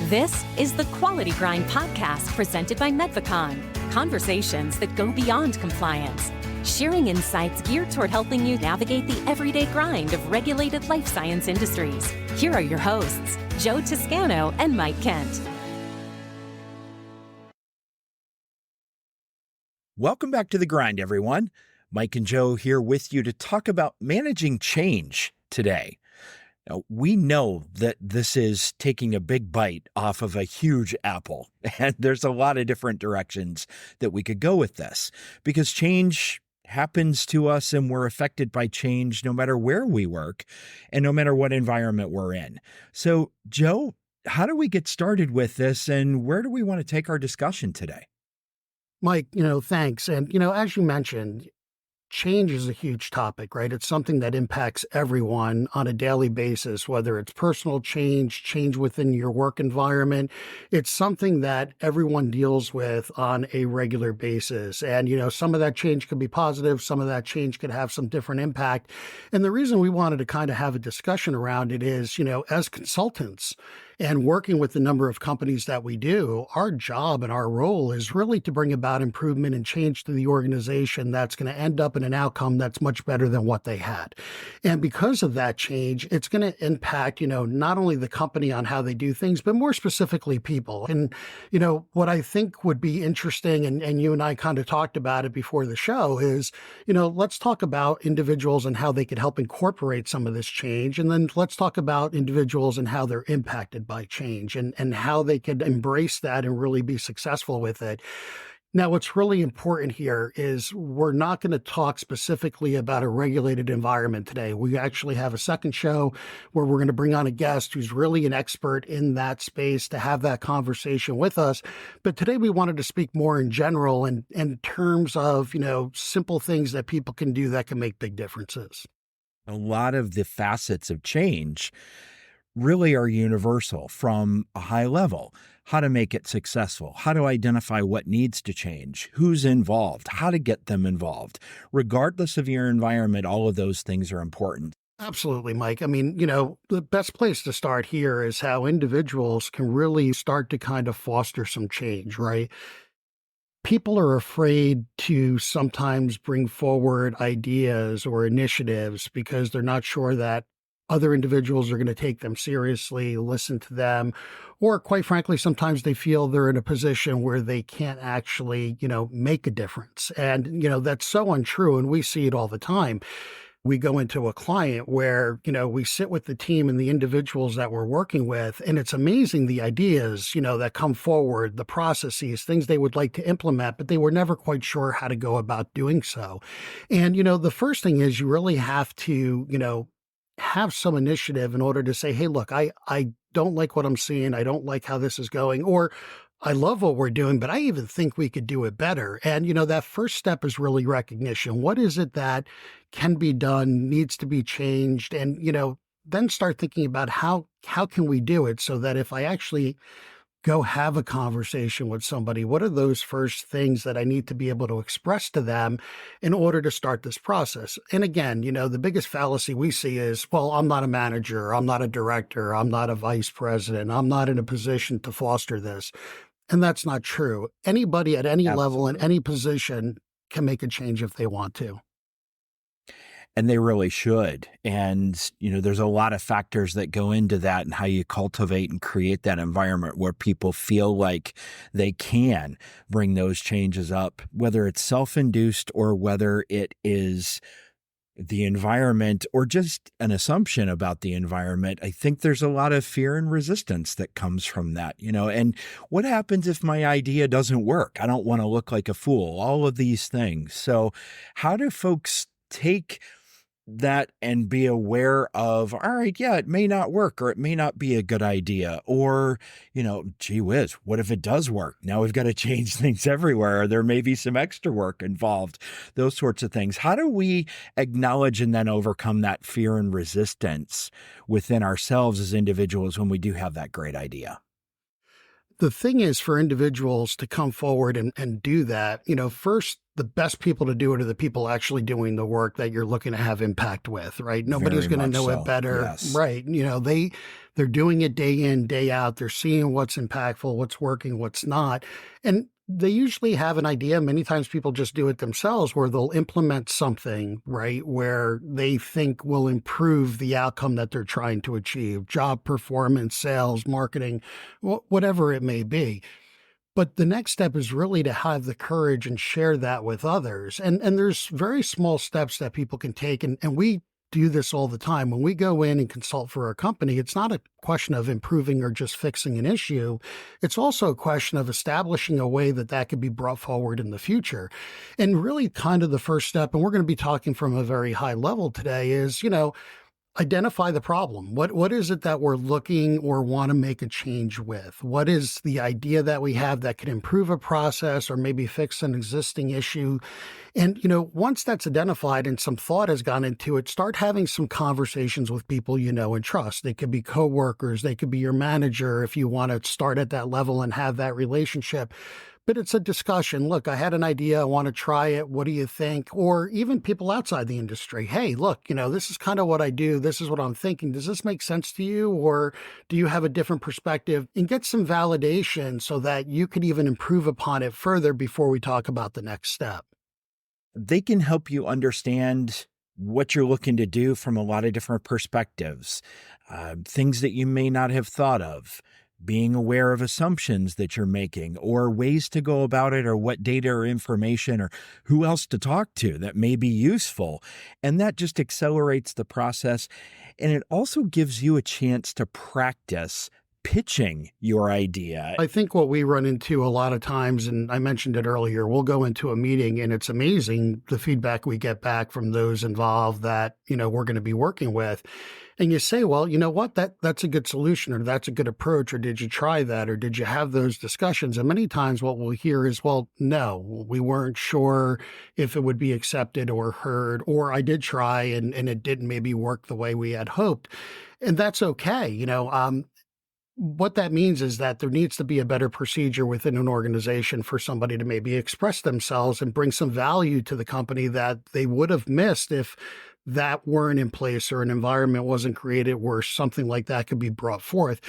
This is the Quality Grind podcast presented by Medvacon. Conversations that go beyond compliance. Sharing insights geared toward helping you navigate the everyday grind of regulated life science industries. Here are your hosts, Joe Toscano and Mike Kent. Welcome back to The Grind, everyone. Mike and Joe here with you to talk about managing change today. Now, we know that this is taking a big bite off of a huge apple, and there's a lot of different directions that we could go with this because change happens to us and we're affected by change no matter where we work and no matter what environment we're in. So, Joe, how do we get started with this and where do we want to take our discussion today? Mike, thanks. And, as you mentioned, change is a huge topic, right? It's something that impacts everyone on a daily basis, whether it's personal change within your work environment. It's something that everyone deals with on a regular basis. And, some of that change could be positive. Some of that change could have some different impact. And the reason we wanted to kind of have a discussion around it is, as consultants and working with the number of companies that we do, our job and our role is really to bring about improvement and change to the organization that's going to end up in an outcome that's much better than what they had. And because of that change, it's going to impact, not only the company on how they do things, but more specifically people. And, what I think would be interesting, and you and I kind of talked about it before the show is, let's talk about individuals and how they could help incorporate some of this change. And then let's talk about individuals and how they're impacted by change and how they could embrace that and really be successful with it. Now, what's really important here is we're not going to talk specifically about a regulated environment today. We actually have a second show where we're going to bring on a guest who's really an expert in that space to have that conversation with us. But today we wanted to speak more in general and in terms of, simple things that people can do that can make big differences. A lot of the facets of change really are universal from a high level. How to make it successful, how to identify what needs to change, who's involved, how to get them involved. Regardless of your environment, all of those things are important. Absolutely, Mike. I mean, the best place to start here is how individuals can really start to kind of foster some change, right? People are afraid to sometimes bring forward ideas or initiatives because they're not sure that other individuals are going to take them seriously, listen to them, or quite frankly, sometimes they feel they're in a position where they can't actually, make a difference. And, that's so untrue. And we see it all the time. We go into a client where, we sit with the team and the individuals that we're working with, and it's amazing the ideas, that come forward, the processes, things they would like to implement, but they were never quite sure how to go about doing so. And, the first thing is you really have to, have some initiative in order to say, hey, look, I don't like what I'm seeing. I don't like how this is going, or I love what we're doing, but I even think we could do it better. And, that first step is really recognition. What is it that can be done, needs to be changed? And, then start thinking about how can we do it so that if I actually go have a conversation with somebody, what are those first things that I need to be able to express to them in order to start this process? And again, the biggest fallacy we see is, well, I'm not a manager, I'm not a director, I'm not a vice president, I'm not in a position to foster this. And that's not true. Anybody at any level in any position can make a change if they want to. And they really should. And, there's a lot of factors that go into that and how you cultivate and create that environment where people feel like they can bring those changes up, whether it's self-induced or whether it is the environment or just an assumption about the environment. I think there's a lot of fear and resistance that comes from that, and what happens if my idea doesn't work? I don't want to look like a fool, all of these things. So how do folks take that and be aware of, all right, yeah, it may not work or it may not be a good idea, or, gee whiz, what if it does work? Now we've got to change things everywhere, or there may be some extra work involved, those sorts of things. How do we acknowledge and then overcome that fear and resistance within ourselves as individuals when we do have that great idea? The thing is for individuals to come forward and do that, first, the best people to do it are the people actually doing the work that you're looking to have impact with, right? Nobody's going to know it better. Yes. Right. They're doing it day in, day out. They're seeing what's impactful, what's working, what's not. And they usually have an idea. Many times people just do it themselves where they'll implement something, right, where they think will improve the outcome that they're trying to achieve, job performance, sales, marketing, whatever it may be. But the next step is really to have the courage and share that with others. And there's very small steps that people can take. And we do this all the time. When we go in and consult for a company, it's not a question of improving or just fixing an issue. It's also a question of establishing a way that that could be brought forward in the future. And really kind of the first step, and we're going to be talking from a very high level today, is, identify the problem. What is it that we're looking or want to make a change with? What is the idea that we have that could improve a process or maybe fix an existing issue? And, once that's identified and some thought has gone into it, start having some conversations with people you know and trust. They could be coworkers, they could be your manager if you want to start at that level and have that relationship. But it's a discussion. Look, I had an idea. I want to try it. What do you think? Or even people outside the industry. Hey, look, this is kind of what I do. This is what I'm thinking. Does this make sense to you? Or do you have a different perspective? And get some validation so that you could even improve upon it further before we talk about the next step. They can help you understand what you're looking to do from a lot of different perspectives, things that you may not have thought of. Being aware of assumptions that you're making or ways to go about it or what data or information or who else to talk to that may be useful. And that just accelerates the process. And it also gives you a chance to practice pitching your idea. I think what we run into a lot of times, and I mentioned it earlier, we'll go into a meeting and it's amazing the feedback we get back from those involved that, we're going to be working with. And you say, well, you know what, that's a good solution or that's a good approach, or did you try that, or did you have those discussions? And many times what we'll hear is, well, no, we weren't sure if it would be accepted or heard, or I did try and it didn't maybe work the way we had hoped. And that's okay. What that means is that there needs to be a better procedure within an organization for somebody to maybe express themselves and bring some value to the company that they would have missed if that weren't in place or an environment wasn't created where something like that could be brought forth.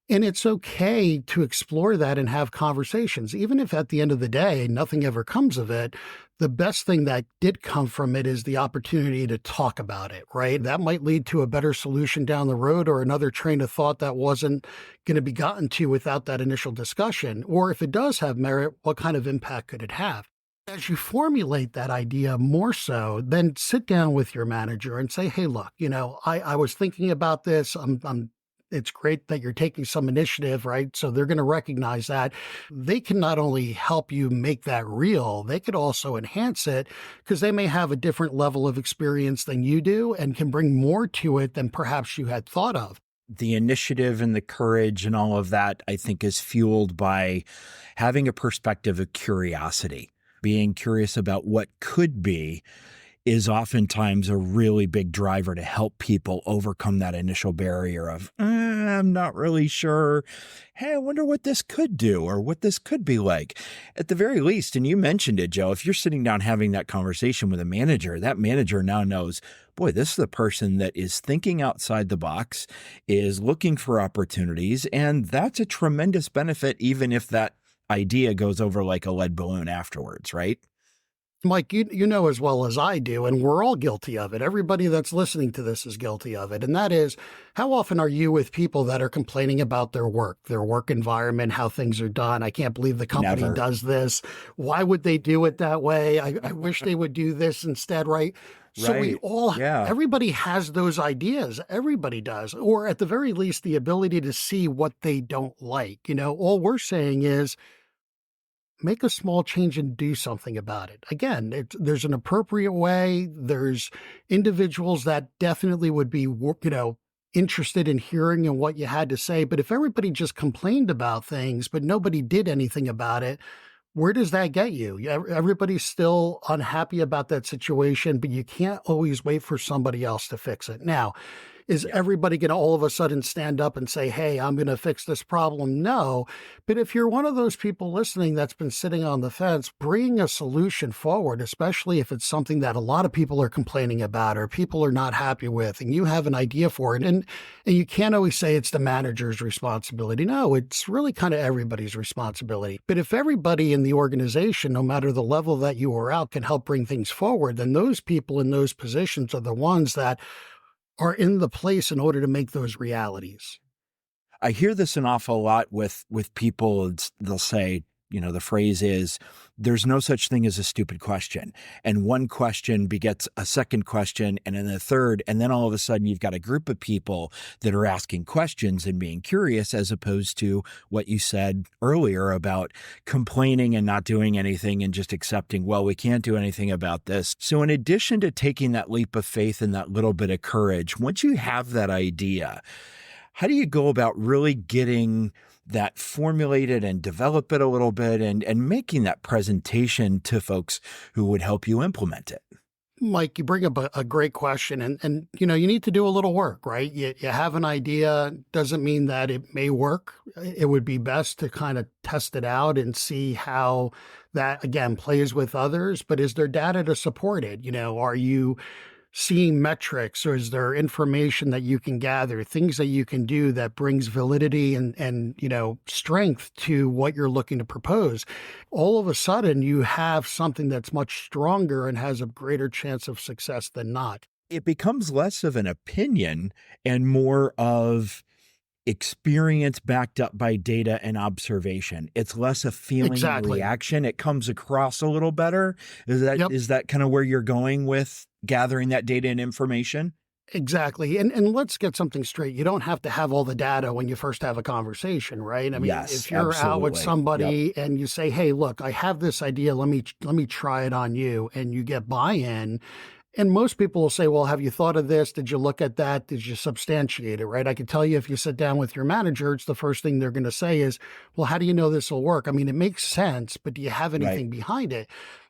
And it's okay to explore that and have conversations, even if at the end of the day, nothing ever comes of it. The best thing that did come from it is the opportunity to talk about it, right? That might lead to a better solution down the road or another train of thought that wasn't going to be gotten to without that initial discussion. Or if it does have merit, what kind of impact could it have? As you formulate that idea more so, then sit down with your manager and say, hey, look, I was thinking about this. It's great that you're taking some initiative, right? So they're going to recognize that. They can not only help you make that real, they could also enhance it because they may have a different level of experience than you do and can bring more to it than perhaps you had thought of. The initiative and the courage and all of that, I think, is fueled by having a perspective of curiosity. Being curious about what could be is oftentimes a really big driver to help people overcome that initial barrier of, I'm not really sure. Hey, I wonder what this could do or what this could be like. At the very least, and you mentioned it, Joe, if you're sitting down having that conversation with a manager, that manager now knows, boy, this is the person that is thinking outside the box, is looking for opportunities, and that's a tremendous benefit, even if that idea goes over like a lead balloon afterwards, right? Mike, you know as well as I do, and we're all guilty of it. Everybody that's listening to this is guilty of it. And that is, how often are you with people that are complaining about their work environment, how things are done? I can't believe the company Never. does this. Why would they do it that way? I wish they would do this instead, right? So we all, everybody has those ideas. Everybody does. Or at the very least, the ability to see what they don't like. All we're saying is, make a small change and do something about it. Again, there's an appropriate way. There's individuals that definitely would be, interested in hearing in what you had to say. But if everybody just complained about things, but nobody did anything about it, where does that get you? Everybody's still unhappy about that situation, but you can't always wait for somebody else to fix it. Now, Is everybody going to all of a sudden stand up and say, hey, I'm going to fix this problem? No. But if you're one of those people listening that's been sitting on the fence, bring a solution forward, especially if it's something that a lot of people are complaining about or people are not happy with, and you have an idea for it. And you can't always say it's the manager's responsibility. No, it's really kind of everybody's responsibility. But if everybody in the organization, no matter the level that you are out, can help bring things forward, then those people in those positions are the ones that are in the place in order to make those realities. I hear this an awful lot with people. They'll say, the phrase is, there's no such thing as a stupid question. And one question begets a second question and then a third. And then all of a sudden you've got a group of people that are asking questions and being curious, as opposed to what you said earlier about complaining and not doing anything and just accepting, well, we can't do anything about this. So in addition to taking that leap of faith and that little bit of courage, once you have that idea, how do you go about really getting that formulated and develop it a little bit and making that presentation to folks who would help you implement it? Mike, you bring up a great question, and you need to do a little work, right? You have an idea, doesn't mean that it may work. It would be best to kind of test it out and see how that, again, plays with others. But is there data to support it? Are you seeing metrics, or is there information that you can gather, things that you can do that brings validity and strength to what you're looking to propose? All of a sudden, you have something that's much stronger and has a greater chance of success than not. It becomes less of an opinion and more of experience backed up by data and observation. It's less a feeling Exactly. reaction. It comes across a little better. Yep. Is that kind of where you're going with gathering that data and information? Exactly. And let's get something straight. You don't have to have all the data when you first have a conversation, right? I mean, Yes, if you're out with absolutely. somebody Yep. and you say, hey, look, I have this idea, let me try it on you, and you get buy-in. And most people will say, well, have you thought of this? Did you look at that? Did you substantiate it, right? I can tell you, if you sit down with your manager, it's the first thing they're going to say is, well, how do you know this will work? I mean, it makes sense, but do you have Right. anything behind it?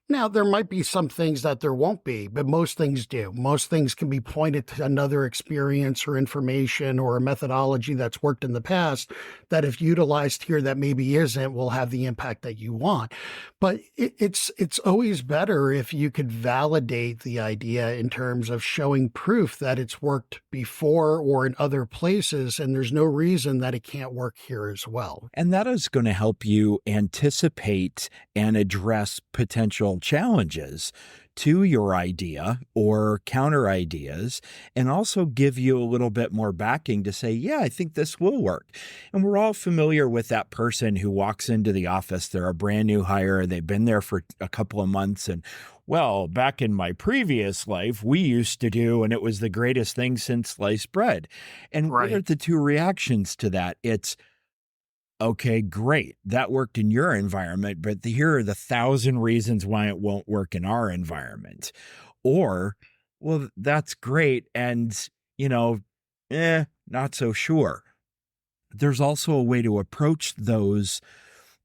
Now, there might be some things that there won't be, but most things do. Most things can be pointed to another experience or information or a methodology that's worked in the past that, if utilized here that maybe isn't, will have the impact that you want. But it's always better if you could validate the idea in terms of showing proof that it's worked before or in other places, and there's no reason that it can't work here as well. And that is going to help you anticipate and address potential challenges to your idea or counter ideas, and also give you a little bit more backing to say, yeah, I think this will work. And we're all familiar with that person who walks into the office. They're a brand new hire. They've been there for a couple of months, and well, back in my previous life, we used to do, and it was the greatest thing since sliced bread. And what are Right. the two reactions to that? It's, okay, great. That worked in your environment, but here are the 1,000 reasons why it won't work in our environment. Or, well, that's great. And, not so sure. There's also a way to approach those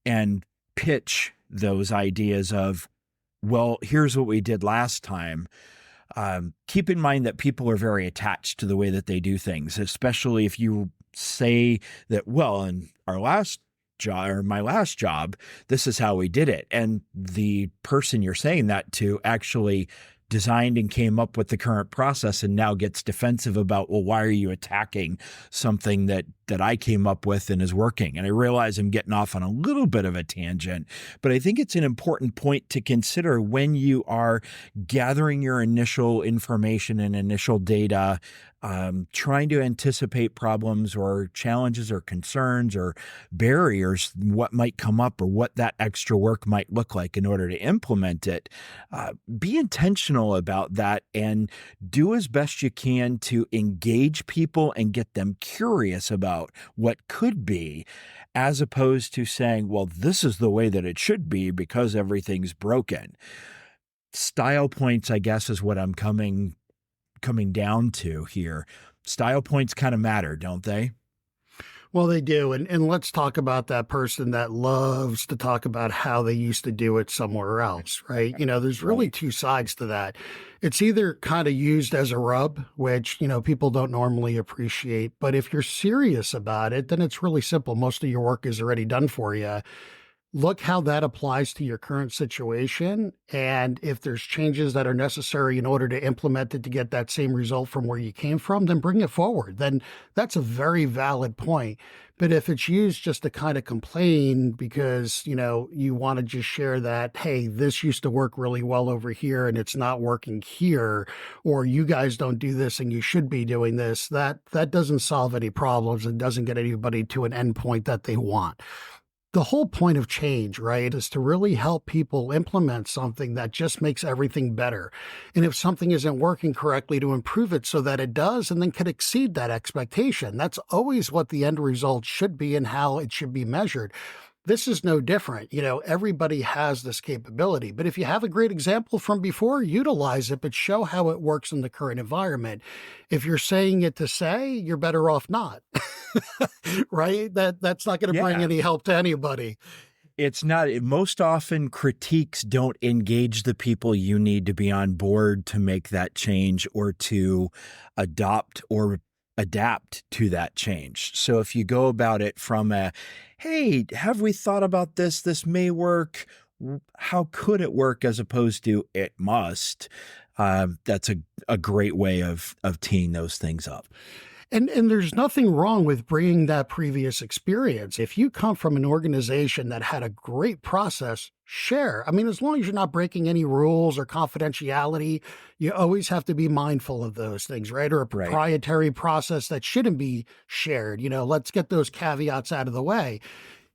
and pitch those ideas of, well, here's what we did last time. Keep in mind that people are very attached to the way that they do things, especially if you say that, well, in our last job or my last job, this is how we did it. And the person you're saying that to actually designed and came up with the current process and now gets defensive about, well, why are you attacking something that I came up with and is working? And I realize I'm getting off on a little bit of a tangent, but I think it's an important point to consider when you are gathering your initial information and initial data, trying to anticipate problems or challenges or concerns or barriers, what might come up or what that extra work might look like in order to implement it. Be intentional about that and do as best you can to engage people and get them curious about what could be, as opposed to saying, well, this is the way that it should be because everything's broken. Style points, I guess, is what I'm coming down to here. Style points kind of matter, don't they? Well, they do. And let's talk about that person that loves to talk about how they used to do it somewhere else, right? There's really Right. two sides to that. It's either kind of used as a rub, which, people don't normally appreciate. But if you're serious about it, then it's really simple. Most of your work is already done for you. Look how that applies to your current situation. And if there's changes that are necessary in order to implement it to get that same result from where you came from, then bring it forward. Then that's a very valid point. But if it's used just to kind of complain because, you want to just share that, hey, this used to work really well over here and it's not working here, or you guys don't do this and you should be doing this, that doesn't solve any problems and doesn't get anybody to an endpoint that they want. The whole point of change, right, is to really help people implement something that just makes everything better. And if something isn't working correctly, to improve it so that it does and then can exceed that expectation. That's always what the end result should be and how it should be measured. This is no different. Everybody has this capability, but if you have a great example from before, utilize it, but show how it works in the current environment. If you're saying it to say, you're better off not, right? That's not going to bring Yeah. any help to anybody. It's not, most often critiques don't engage the people you need to be on board to make that change or to adopt or adapt to that change. So if you go about it from hey, have we thought about this? This may work. How could it work? As opposed to it must. That's a great way of teeing those things up. And there's nothing wrong with bringing that previous experience. If you come from an organization that had a great process, share. I mean, as long as you're not breaking any rules or confidentiality, you always have to be mindful of those things, right? Or a Right. proprietary process that shouldn't be shared. Let's get those caveats out of the way.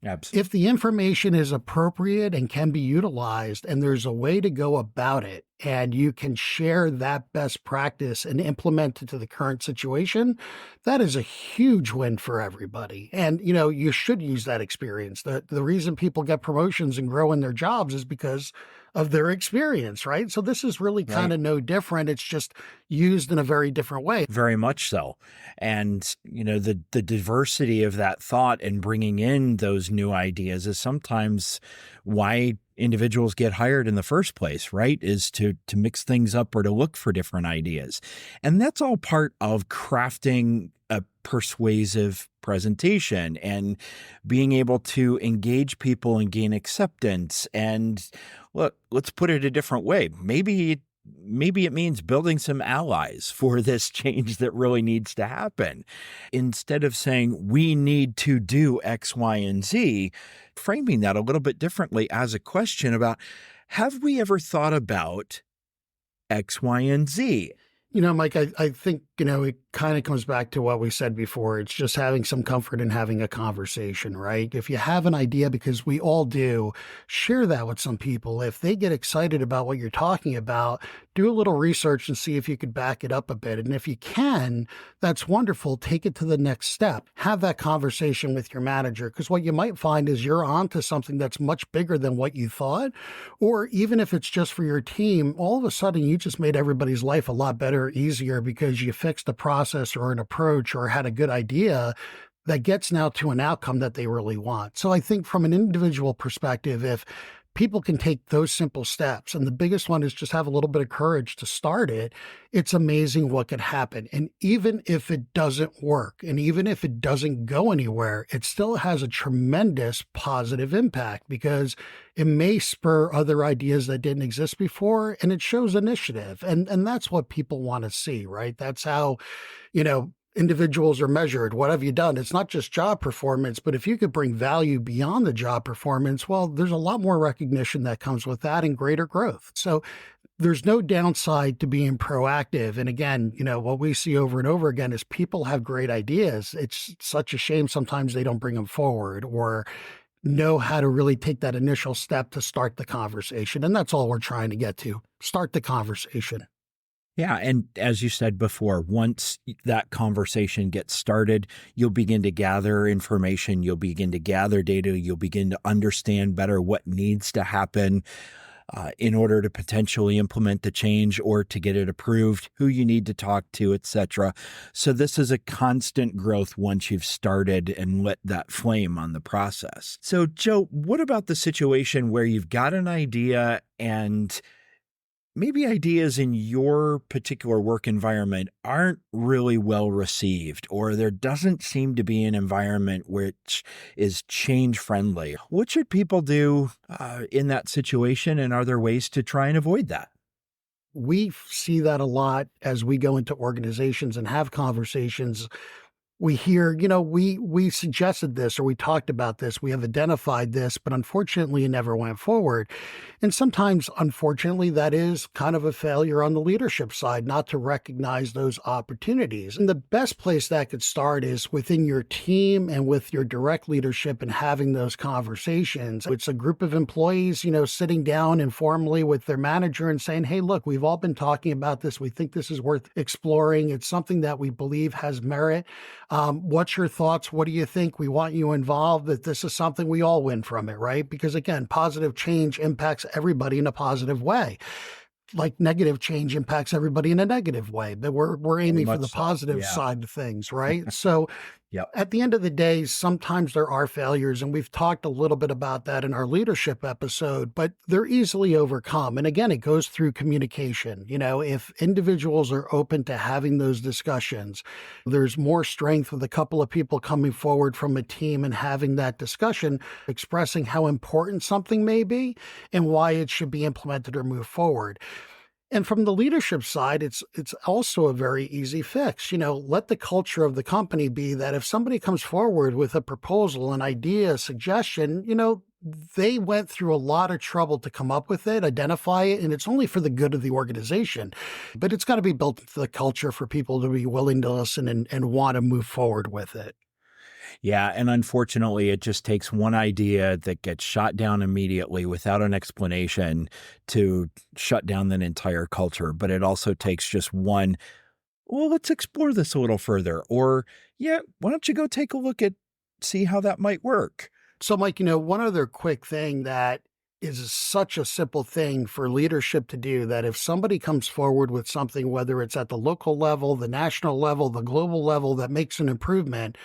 Absolutely. If the information is appropriate and can be utilized and there's a way to go about it and you can share that best practice and implement it to the current situation, that is a huge win for everybody. And, you should use that experience. The reason people get promotions and grow in their jobs is because of their experience, right? So this is really kind of no different. It's just used in a very different way. Very much so. And, the diversity of that thought and bringing in those new ideas is sometimes why individuals get hired in the first place, right? Is to mix things up or to look for different ideas. And that's all part of crafting a persuasive presentation and being able to engage people and gain acceptance. And look, let's put it a different way. Maybe it means building some allies for this change that really needs to happen. Instead of saying we need to do X, Y, and Z, framing that a little bit differently as a question about, have we ever thought about X, Y, and Z? Mike, I think, it kind of comes back to what we said before. It's just having some comfort in having a conversation, right? If you have an idea, because we all do, share that with some people. If they get excited about what you're talking about, do a little research and see if you could back it up a bit. And if you can, that's wonderful. Take it to the next step. Have that conversation with your manager, because what you might find is you're onto something that's much bigger than what you thought. Or even if it's just for your team, all of a sudden you just made everybody's life a lot better, easier, because you fixed a process or an approach or had a good idea that gets now to an outcome that they really want. So I think from an individual perspective, if people can take those simple steps, and the biggest one is just have a little bit of courage to start it, it's amazing what could happen. And even if it doesn't work, and even if it doesn't go anywhere, it still has a tremendous positive impact because it may spur other ideas that didn't exist before, and it shows initiative. And that's what people want to see, right? That's how, individuals are measured. What have you done? It's not just job performance, but if you could bring value beyond the job performance, well, there's a lot more recognition that comes with that and greater growth. So there's no downside to being proactive. And again, what we see over and over again is people have great ideas. It's such a shame sometimes they don't bring them forward or know how to really take that initial step to start the conversation. And that's all we're trying to get to. Start the conversation. Yeah. And as you said before, once that conversation gets started, you'll begin to gather information, you'll begin to gather data, you'll begin to understand better what needs to happen. in order to potentially implement the change or to get it approved, who you need to talk to, etc. So this is a constant growth once you've started and lit that flame on the process. So Joe, what about the situation where you've got an idea and maybe ideas in your particular work environment aren't really well received, or there doesn't seem to be an environment which is change friendly? What should people do in that situation? And are there ways to try and avoid that? We see that a lot as we go into organizations and have conversations. We hear, we suggested this or we talked about this, we have identified this, but unfortunately it never went forward. And sometimes, unfortunately, that is kind of a failure on the leadership side, not to recognize those opportunities. And the best place that could start is within your team and with your direct leadership and having those conversations. It's a group of employees, sitting down informally with their manager and saying, hey, look, we've all been talking about this. We think this is worth exploring. It's something that we believe has merit. What's your thoughts? What do you think? We want you involved, that this is something we all win from it, right? Because again, positive change impacts everybody in a positive way. Like negative change impacts everybody in a negative way, but we're aiming for the positive side of things, right? So Yep. at the end of the day, sometimes there are failures, and we've talked a little bit about that in our leadership episode, but they're easily overcome. And again, it goes through communication. If individuals are open to having those discussions, there's more strength with a couple of people coming forward from a team and having that discussion, expressing how important something may be and why it should be implemented or move forward. And from the leadership side, it's also a very easy fix. Let the culture of the company be that if somebody comes forward with a proposal, an idea, a suggestion, they went through a lot of trouble to come up with it, identify it, and it's only for the good of the organization. But it's got to be built into the culture for people to be willing to listen and want to move forward with it. Yeah. And unfortunately, it just takes one idea that gets shot down immediately without an explanation to shut down an entire culture. But it also takes just one, well, let's explore this a little further. Or, yeah, why don't you go take a look at, see how that might work? So, Mike, one other quick thing that is such a simple thing for leadership to do, that if somebody comes forward with something, whether it's at the local level, the national level, the global level, that makes an improvement,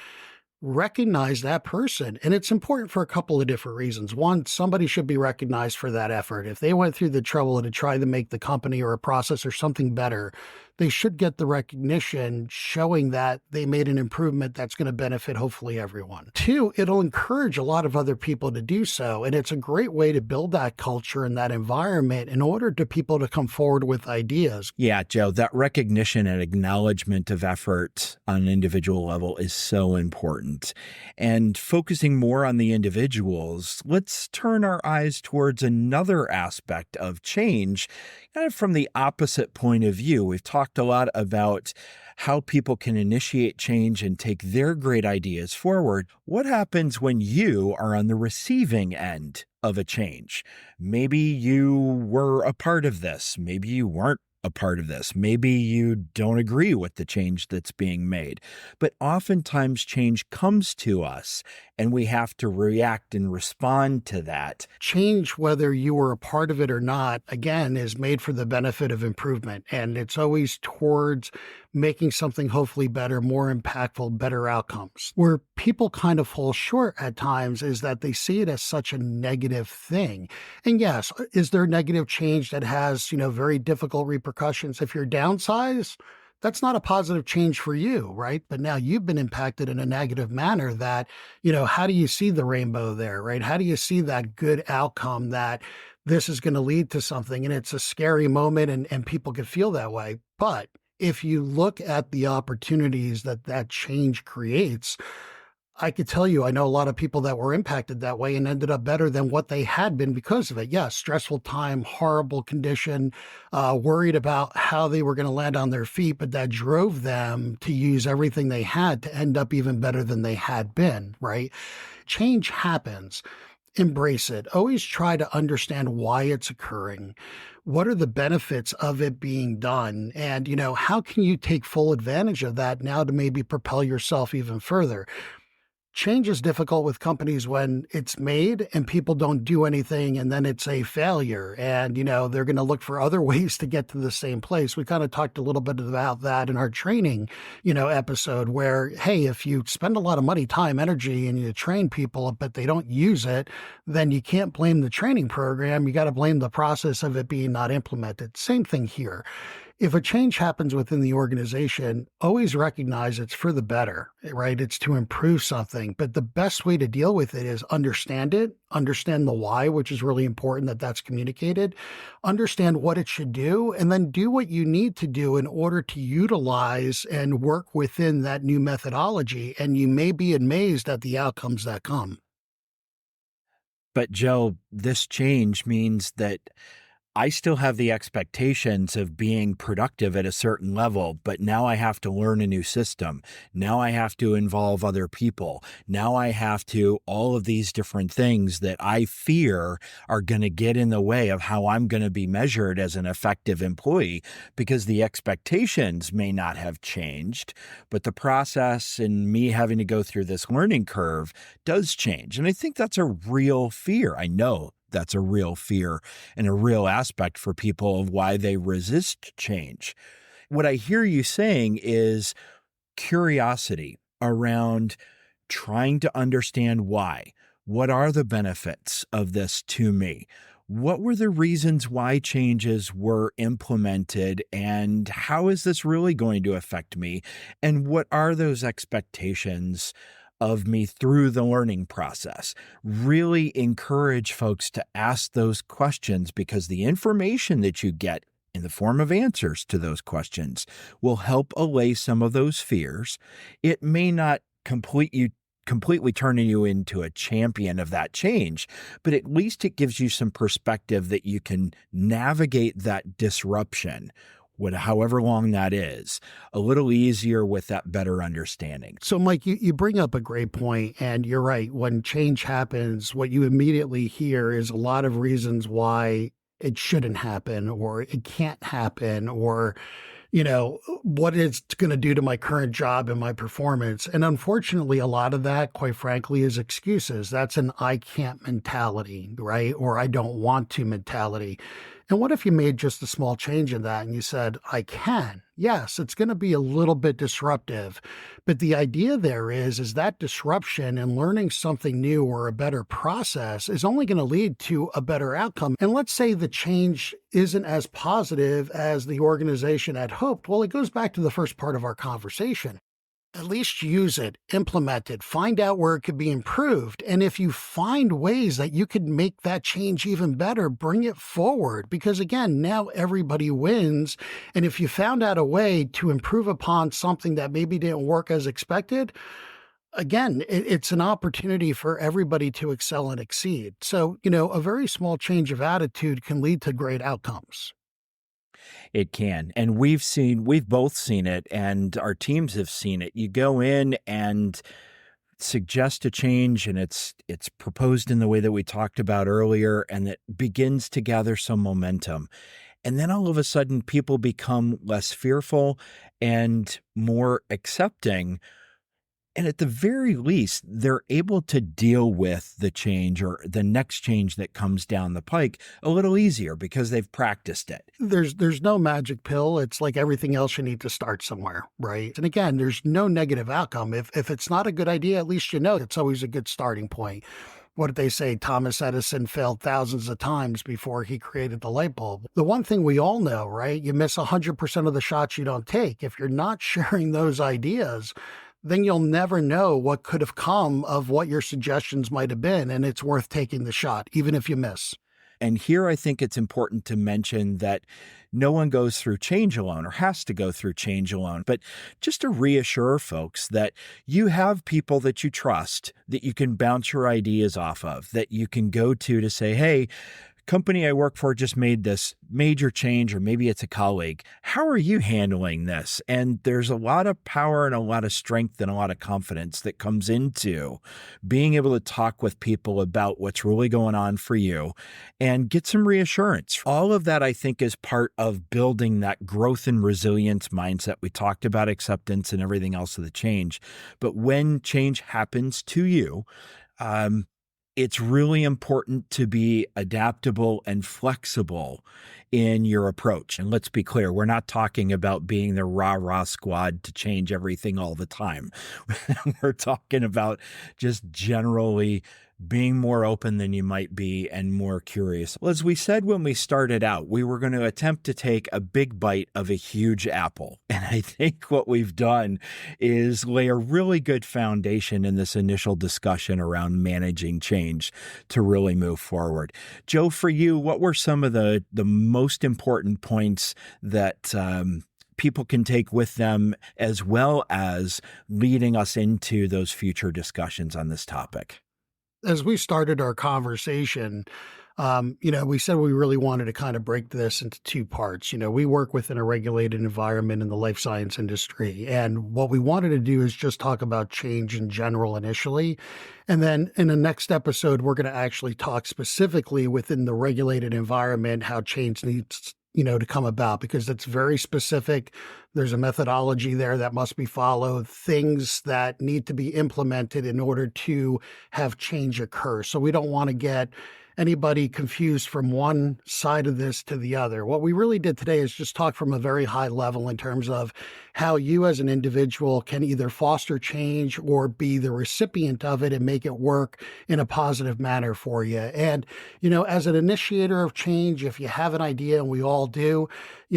recognize that person. And it's important for a couple of different reasons. One, somebody should be recognized for that effort. If they went through the trouble to try to make the company or a process or something better, they should get the recognition showing that they made an improvement that's going to benefit hopefully everyone. Two, it'll encourage a lot of other people to do so. And it's a great way to build that culture and that environment in order to people to come forward with ideas. Yeah, Joe, that recognition and acknowledgement of effort on an individual level is so important. And focusing more on the individuals, let's turn our eyes towards another aspect of change, kind of from the opposite point of view. We've talked a lot about how people can initiate change and take their great ideas forward. What happens when you are on the receiving end of a change? Maybe you were a part of this. Maybe you weren't a part of this. Maybe you don't agree with the change that's being made. But oftentimes change comes to us and we have to react and respond to that. Change, whether you were a part of it or not, again, is made for the benefit of improvement. And it's always towards making something hopefully better, more impactful, better outcomes. Where people kind of fall short at times is that they see it as such a negative thing. And yes, is there negative change that has, very difficult repercussions? If you're downsized, that's not a positive change for you, right? But now you've been impacted in a negative manner that, how do you see the rainbow there, right? How do you see that good outcome that this is going to lead to something? And it's a scary moment and people can feel that way. But if you look at the opportunities that change creates, I could tell you, I know a lot of people that were impacted that way and ended up better than what they had been because of it. Yeah, stressful time, horrible condition, worried about how they were going to land on their feet, but that drove them to use everything they had to end up even better than they had been, right? Change happens. Embrace it. Always try to understand why it's occurring. What are the benefits of it being done? And, how can you take full advantage of that now to maybe propel yourself even further? change is difficult with companies when it's made and people don't do anything and then it's a failure. And, they're going to look for other ways to get to the same place. We kind of talked a little bit about that in our training, episode where, hey, if you spend a lot of money, time, energy, and you train people, but they don't use it, then you can't blame the training program. You got to blame the process of it being not implemented. Same thing here. If a change happens within the organization, always recognize it's for the better, right? It's to improve something. But the best way to deal with it is understand it, understand the why, which is really important that that's communicated, understand what it should do, and then do what you need to do in order to utilize and work within that new methodology. And you may be amazed at the outcomes that come. But Joe, this change means that I still have the expectations of being productive at a certain level, but now I have to learn a new system. Now I have to involve other people. Now I have to all of these different things that I fear are going to get in the way of how I'm going to be measured as an effective employee, because the expectations may not have changed, but the process and me having to go through this learning curve does change. And I think that's a real fear. I know that's a real fear and a real aspect for people of why they resist change. What I hear you saying is curiosity around trying to understand why. What are the benefits of this to me? What were the reasons why changes were implemented, and how is this really going to affect me? And what are those expectations of me through the learning process? Really encourage folks to ask those questions, because the information that you get in the form of answers to those questions will help allay some of those fears. It may not completely turning you into a champion of that change, but at least it gives you some perspective that you can navigate that disruption, however long that is, a little easier with that better understanding. So, Mike, you bring up a great point, and you're right. When change happens, what you immediately hear is a lot of reasons why it shouldn't happen, or it can't happen, or what it's going to do to my current job and my performance. And unfortunately, a lot of that, quite frankly, is excuses. That's an I can't mentality, right? Or I don't want to mentality. And what if you made just a small change in that and you said, I can? Yes, it's going to be a little bit disruptive. But the idea there is that disruption and learning something new or a better process is only going to lead to a better outcome. And let's say the change isn't as positive as the organization had hoped. Well, it goes back to the first part of our conversation. At least use it, implement it, find out where it could be improved. And if you find ways that you could make that change even better, bring it forward. Because again, now everybody wins. And if you found out a way to improve upon something that maybe didn't work as expected, again, it's an opportunity for everybody to excel and exceed. So, a very small change of attitude can lead to great outcomes. It can. And we've both seen it, and our teams have seen it. You go in and suggest a change, and it's proposed in the way that we talked about earlier, and it begins to gather some momentum. And then all of a sudden, people become less fearful and more accepting. And at the very least, they're able to deal with the change or the next change that comes down the pike a little easier because they've practiced it. There's no magic pill. It's like everything else, you need to start somewhere, right? And again, there's no negative outcome. If it's not a good idea, at least it's always a good starting point. What did they say? Thomas Edison failed thousands of times before he created the light bulb. The one thing we all know, right? You miss 100% of the shots you don't take. If you're not sharing those ideas, then you'll never know what could have come of what your suggestions might have been, and it's worth taking the shot, even if you miss. And here I think it's important to mention that no one goes through change alone or has to go through change alone, but just to reassure folks that you have people that you trust, that you can bounce your ideas off of, that you can go to say, hey, company I work for just made this major change, or maybe it's a colleague. How are you handling this? And there's a lot of power and a lot of strength and a lot of confidence that comes into being able to talk with people about what's really going on for you and get some reassurance. All of that, I think, is part of building that growth and resilience mindset. We talked about acceptance and everything else of the change. But when change happens to you, it's really important to be adaptable and flexible in your approach. And let's be clear, we're not talking about being the rah-rah squad to change everything all the time. We're talking about just generally being more open than you might be and more curious. Well, as we said when we started out, we were going to attempt to take a big bite of a huge apple. And I think what we've done is lay a really good foundation in this initial discussion around managing change to really move forward. Joe, for you, what were some of the most important points that people can take with them, as well as leading us into those future discussions on this topic? As we started our conversation, we said we really wanted to kind of break this into two parts. We work within a regulated environment in the life science industry. And what we wanted to do is just talk about change in general initially. And then in the next episode, we're going to actually talk specifically within the regulated environment, how change needs to come about, because it's very specific. There's a methodology there that must be followed, things that need to be implemented in order to have change occur. So we don't want to get anybody confused from one side of this to the other. What we really did today is just talk from a very high level in terms of how you as an individual can either foster change or be the recipient of it and make it work in a positive manner for you. And, as an initiator of change, if you have an idea, and we all do,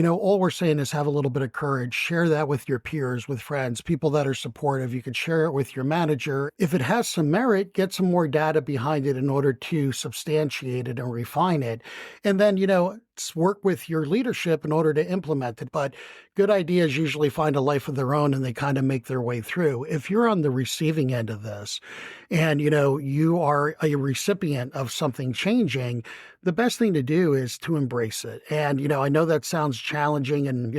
all we're saying is have a little bit of courage, share that with your peers, with friends, people that are supportive. You can share it with your manager. If it has some merit, get some more data behind it in order to substantiate it and refine it. And then, work with your leadership in order to implement it. But good ideas usually find a life of their own and they kind of make their way through. If you're on the receiving end of this and, you are a recipient of something changing, the best thing to do is to embrace it. And, I know that sounds challenging and,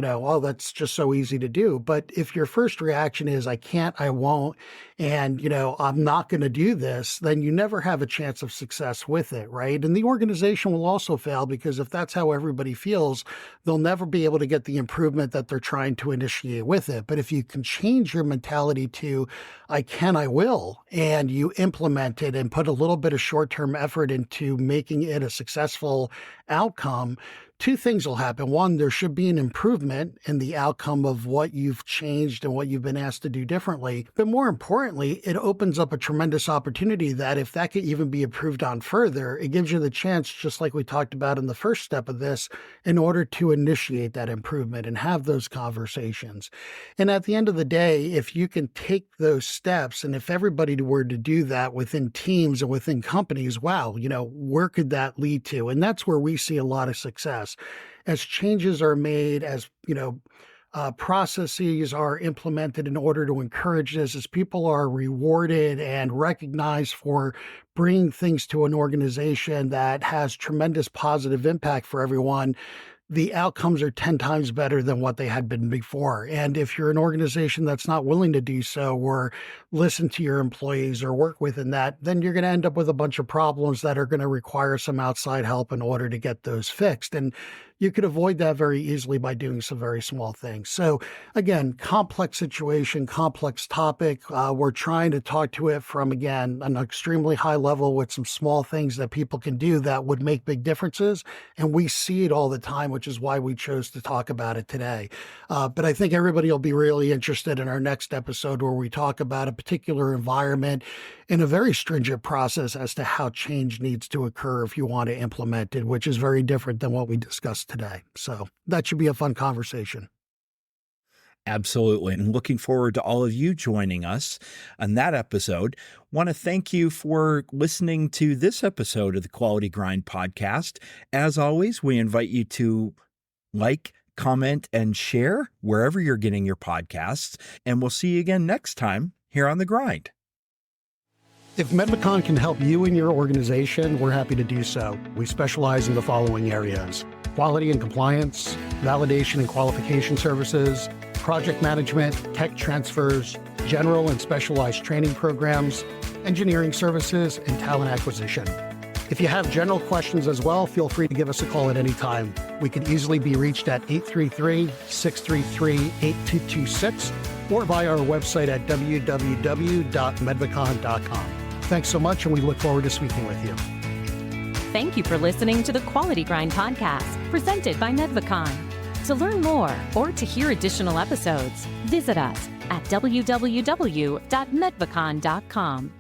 that's just so easy to do. But if your first reaction is, I can't, I won't, and, I'm not going to do this, then you never have a chance of success with it, right? And the organization will also fail, because if that's how everybody feels, they'll never be able to get the improvement that they're trying to initiate with it. But if you can change your mentality to, I can, I will, and you implement it and put a little bit of short-term effort into making it a successful outcome, two things will happen. One, there should be an improvement in the outcome of what you've changed and what you've been asked to do differently. But more importantly, it opens up a tremendous opportunity that if that could even be improved on further, it gives you the chance, just like we talked about in the first step of this, in order to initiate that improvement and have those conversations. And at the end of the day, if you can take those steps, and if everybody were to do that within teams and within companies, wow, where could that lead to? And that's where we see a lot of success. As changes are made, as processes are implemented in order to encourage this, as people are rewarded and recognized for bringing things to an organization that has tremendous positive impact for everyone, the outcomes are 10 times better than what they had been before. And if you're an organization that's not willing to do so, or listen to your employees or work within that, then you're going to end up with a bunch of problems that are going to require some outside help in order to get those fixed. And you could avoid that very easily by doing some very small things. So again, complex situation, complex topic. We're trying to talk to it from, again, an extremely high level with some small things that people can do that would make big differences. And we see it all the time, which is why we chose to talk about it today. But I think everybody will be really interested in our next episode, where we talk about a particular environment in a very stringent process as to how change needs to occur if you want to implement it, which is very different than what we discussed today. So that should be a fun conversation. Absolutely. And looking forward to all of you joining us on that episode. Want to thank you for listening to this episode of the Quality Grind podcast. As always, we invite you to like, comment, and share wherever you're getting your podcasts. And we'll see you again next time here on The Grind. If Medvacon can help you and your organization, we're happy to do so. We specialize in the following areas: quality and compliance, validation and qualification services, project management, tech transfers, general and specialized training programs, engineering services, and talent acquisition. If you have general questions as well, feel free to give us a call at any time. We can easily be reached at 833-633-8226 or via our website at www.medvacon.com. Thanks so much, and we look forward to speaking with you. Thank you for listening to the Quality Grind podcast presented by Medvacon. To learn more or to hear additional episodes, visit us at www.medvacon.com.